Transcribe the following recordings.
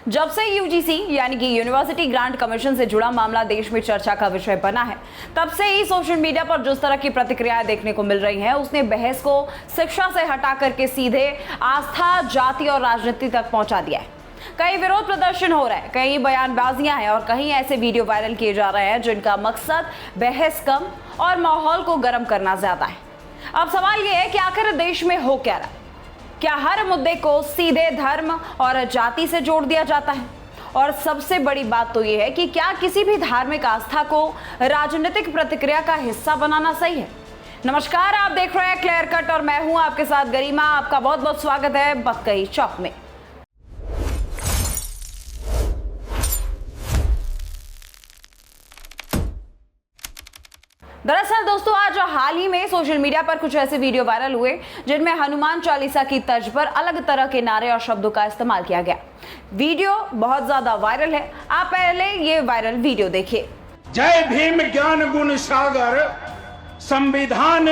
जब से यूजीसी यानी कि यूनिवर्सिटी ग्रांट कमीशन से जुड़ा मामला देश में चर्चा का विषय बना है, तब से ही सोशल मीडिया पर जिस तरह की प्रतिक्रियाएं देखने को मिल रही हैं, उसने बहस को शिक्षा से हटा करके सीधे आस्था, जाति और राजनीति तक पहुंचा दिया है। कई विरोध प्रदर्शन हो रहे हैं, कई बयानबाजियां हैं और कहीं ऐसे वीडियो वायरल किए जा रहे हैं जिनका मकसद बहस कम और माहौल को गर्म करना ज्यादा है। अब सवाल यह है कि आखिर देश में हो क्या रहा है? क्या हर मुद्दे को सीधे धर्म और जाति से जोड़ दिया जाता है? और सबसे बड़ी बात तो यह है कि क्या किसी भी धार्मिक आस्था को राजनीतिक प्रतिक्रिया का हिस्सा बनाना सही है? नमस्कार, आप देख रहे हैं क्लियर कट और मैं हूं आपके साथ गरिमा। आपका बहुत बहुत स्वागत है बक्कई चौक में। दरअसल दोस्तों, आज हाल ही में सोशल मीडिया पर कुछ ऐसे वीडियो वायरल हुए जिनमें हनुमान चालीसा की तर्ज पर अलग तरह के नारे और शब्दों का इस्तेमाल किया गया। वीडियो बहुत ज्यादा वायरल है, आप पहले ये वायरल वीडियो देखिए। जय भीम ज्ञान गुण सागर, संविधान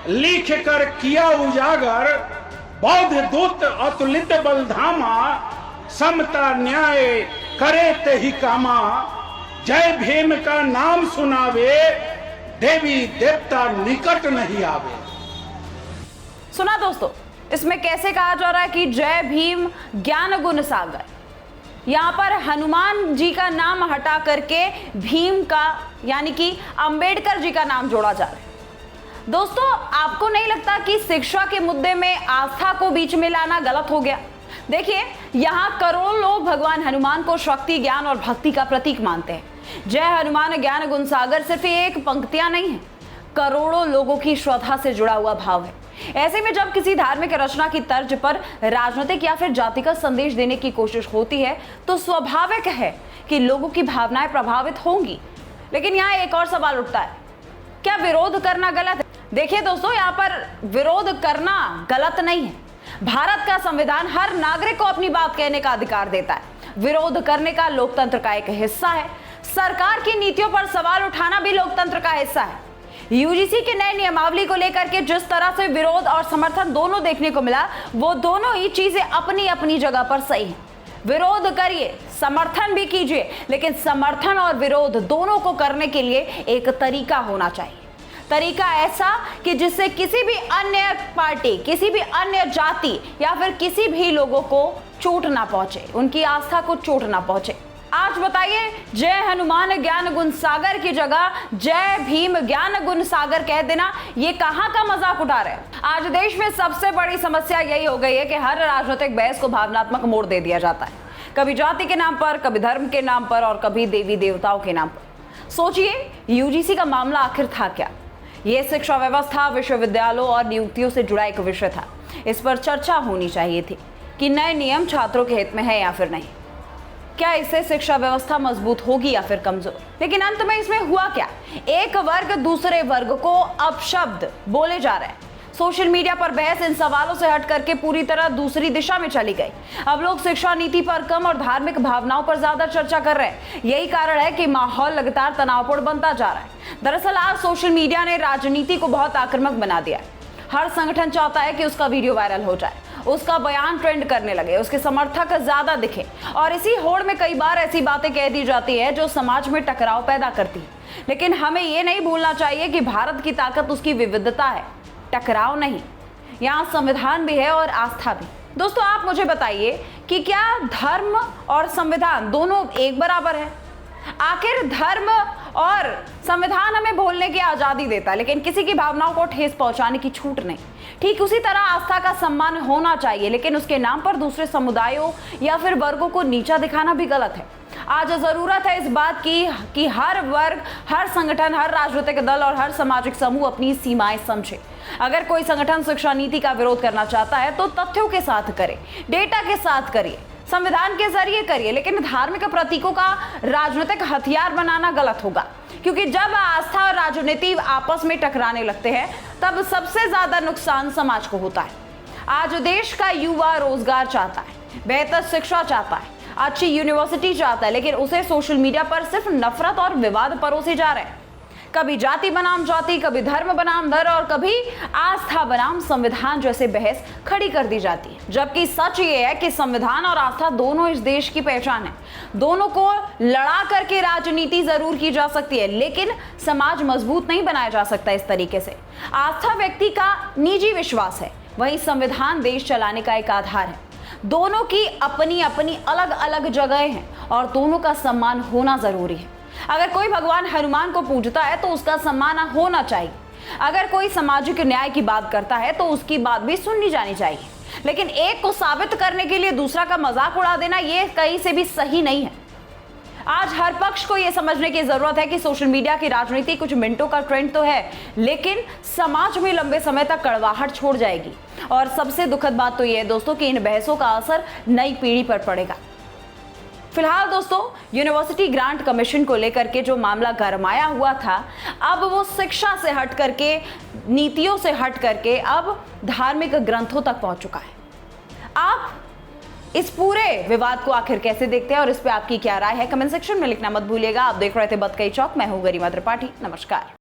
लिख कर किया उजागर, बौद्ध दूत अतुलित बलधामा, समता न्याय करे ते ही कामा, जय भीम का नाम सुनावे, देवी देवता निकट नहीं आवे। सुना दोस्तों, इसमें कैसे कहा जा रहा है कि जय भीम ज्ञान गुण सागर। यहां पर हनुमान जी का नाम हटा करके भीम का यानी कि अंबेडकर जी का नाम जोड़ा जा रहा है। दोस्तों, आपको नहीं लगता कि शिक्षा के मुद्दे में आस्था को बीच में लाना गलत हो गया? देखिए, यहां करोड़ों लोग भगवान हनुमान को शक्ति, ज्ञान और भक्ति का प्रतीक मानते हैं। जय हनुमान ज्ञान गुण सागर सिर्फ एक पंक्तियां नहीं है, करोड़ों लोगों की श्रद्धा से जुड़ा हुआ भाव है। ऐसे में जब किसी धार्मिक रचना की तर्ज पर राजनीतिक या फिर जातिगत संदेश देने की कोशिश होती है तो स्वाभाविक है कि लोगों की भावनाएं प्रभावित होंगी। लेकिन यहाँ एक और सवाल उठता है, क्या विरोध करना गलत है? देखिए दोस्तों, यहाँ पर विरोध करना गलत नहीं है। भारत का संविधान हर नागरिक को अपनी बात कहने का अधिकार देता है। विरोध करने का लोकतंत्र का एक हिस्सा है। सरकार की नीतियों पर सवाल उठाना भी लोकतंत्र का हिस्सा है। यूजीसी के नए नियमावली को लेकर के जिस तरह से विरोध और समर्थन दोनों देखने को मिला, वो दोनों ही चीजें अपनी अपनी जगह पर सही हैं। विरोध करिए, समर्थन भी कीजिए, लेकिन समर्थन और विरोध दोनों को करने के लिए एक तरीका होना चाहिए। तरीका ऐसा कि जिससे किसी भी अन्य पार्टी, किसी भी अन्य जाति या फिर किसी भी लोगों को चोट ना पहुंचे, उनकी आस्था को चोट ना पहुंचे। आज बताइए, जय हनुमान ज्ञान गुण सागर की जगह जय भीम ज्ञान गुण सागर कह देना, ये कहां का मजाक उठा रहे हैं? आज देश में सबसे बड़ी समस्या यही हो गई है कि हर राजनीतिक बहस को भावनात्मक मोड़ दे दिया जाता है, कभी जाति के नाम पर, कभी धर्म के नाम पर और कभी देवी देवताओं के नाम पर। सोचिए, यूजीसी का मामला आखिर था क्या? यह शिक्षा व्यवस्था, विश्वविद्यालयों और नियुक्तियों से जुड़ा एक विषय था। इस पर चर्चा होनी चाहिए थी कि नए नियम छात्रों के हित में है या फिर नहीं। क्या इससे शिक्षा व्यवस्था मजबूत होगी या फिर कमजोर? लेकिन अंत में इसमें हुआ क्या? एक वर्ग दूसरे वर्ग को अपशब्द बोले जा रहे हैं। सोशल मीडिया पर बहस इन सवालों से हट करके पूरी तरह दूसरी दिशा में चली गई। अब लोग शिक्षा नीति पर कम और धार्मिक भावनाओं पर ज्यादा चर्चा कर रहे हैं। यही कारण है कि माहौल लगातार तनावपूर्ण बनता जा रहा है। दरअसल आज सोशल मीडिया ने राजनीति को बहुत आक्रामक बना दिया है। हर संगठन चाहता है कि उसका वीडियो वायरल हो जाए, उसका बयान ट्रेंड करने लगे, उसके समर्थक ज्यादा दिखे और इसी होड़ में कई बार ऐसी बातें कह दी जाती है जो समाज में टकराव पैदा करती है। लेकिन हमें यह नहीं भूलना चाहिए कि भारत की ताकत उसकी विविधता है, टकराव नहीं। यहाँ संविधान भी है और आस्था भी। दोस्तों, आप मुझे बताइए कि क्या धर्म और संविधान दोनों एक बराबर है? आखिर धर्म और संविधान हमें बोलने की आजादी देता है, लेकिन किसी की भावनाओं को ठेस पहुंचाने की छूट नहीं। ठीक उसी तरह आस्था का सम्मान होना चाहिए, लेकिन उसके नाम पर दूसरे समुदायों या फिर वर्गों को नीचा दिखाना भी गलत है। आज जरूरत है इस बात की कि हर वर्ग, हर संगठन, हर राजनीतिक दल और हर सामाजिक समूह अपनी सीमाएं समझे। अगर कोई संगठन शिक्षा नीति का विरोध करना चाहता है तो तथ्यों के साथ करे, डेटा के साथ करिए, संविधान के जरिए करिए, लेकिन धार्मिक प्रतीकों का राजनीतिक हथियार बनाना गलत होगा। क्योंकि जब आस्था और राजनीति आपस में टकराने लगते हैं तब सबसे ज्यादा नुकसान समाज को होता है। आज देश का युवा रोजगार चाहता है, बेहतर शिक्षा चाहता है, अच्छी यूनिवर्सिटी चाहता है, लेकिन उसे सोशल मीडिया पर सिर्फ नफरत और विवाद परोसे जा रहे हैं। कभी जाति बनाम जाति, कभी धर्म बनाम धर्म और कभी आस्था बनाम संविधान जैसे बहस खड़ी कर दी जाती है। जबकि सच ये है कि संविधान और आस्था दोनों इस देश की पहचान है। दोनों को लड़ा करके राजनीति जरूर की जा सकती है, लेकिन समाज मजबूत नहीं बनाया जा सकता इस तरीके से। आस्था व्यक्ति का निजी विश्वास है, वहीं संविधान देश चलाने का एक आधार है। दोनों की अपनी अपनी अलग अलग जगह हैं और दोनों का सम्मान होना जरूरी है। अगर कोई भगवान हनुमान को पूजता है तो उसका सम्मान होना चाहिए। अगर कोई सामाजिक न्याय की बात करता है तो उसकी बात भी सुननी जानी चाहिए। लेकिन एक को साबित करने के लिए दूसरा का मजाक उड़ा देना ये कहीं से भी सही नहीं है। आज हर पक्ष को यह समझने की जरूरत है कि सोशल मीडिया की राजनीति कुछ मिनटों का ट्रेंड तो है, लेकिन समाज में लंबे समय तक कड़वाहट छोड़ जाएगी। और सबसे दुखद बात तो यह है दोस्तों कि इन बहसों का असर नई पीढ़ी पर पड़ेगा। फिलहाल दोस्तों, यूनिवर्सिटी ग्रांट कमीशन को लेकर के जो मामला गरमाया हुआ था, अब वो शिक्षा से हट करके, नीतियों से हट करके अब धार्मिक ग्रंथों तक पहुंच चुका है। आप इस पूरे विवाद को आखिर कैसे देखते हैं और इस पे आपकी क्या राय है, कमेंट सेक्शन में लिखना मत भूलिएगा। आप देख रहे थे बतकई चौक, मैं हूं गरिमा त्रिपाठी। नमस्कार।